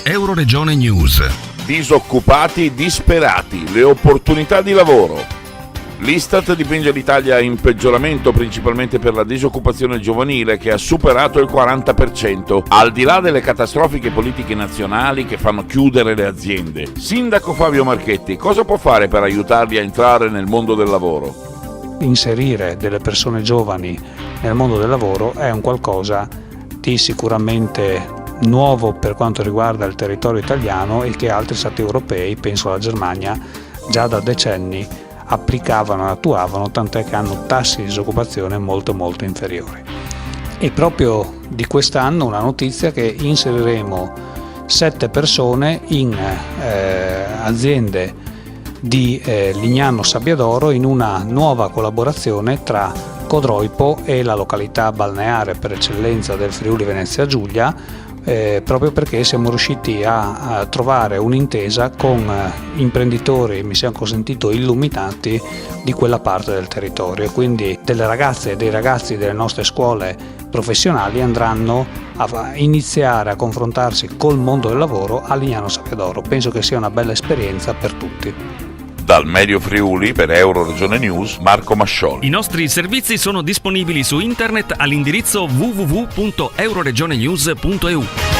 Euroregione News. Disoccupati disperati, le opportunità di lavoro. L'Istat dipinge l'Italia in peggioramento principalmente per la disoccupazione giovanile che ha superato il 40%, al di là delle catastrofiche politiche nazionali che fanno chiudere le aziende. Sindaco Fabio Marchetti, cosa può fare per aiutarli a entrare nel mondo del lavoro? Inserire delle persone giovani nel mondo del lavoro è un qualcosa di sicuramente nuovo per quanto riguarda il territorio italiano e che altri stati europei, penso alla Germania, già da decenni applicavano e attuavano, tant'è che hanno tassi di disoccupazione molto inferiori. E proprio di quest'anno una notizia che inseriremo 7 persone in aziende di Lignano Sabbiadoro in una nuova collaborazione tra Codroipo e la località balneare per eccellenza del Friuli Venezia Giulia, proprio perché siamo riusciti a trovare un'intesa con imprenditori, mi sia consentito, illuminati di quella parte del territorio. Quindi delle ragazze e dei ragazzi delle nostre scuole professionali andranno a iniziare a confrontarsi col mondo del lavoro a Lignano Sabbiadoro. Penso che sia una bella esperienza per tutti. Dal Medio Friuli per Euroregione News, Marco Mascioli. I nostri servizi sono disponibili su internet all'indirizzo www.euroregionenews.eu.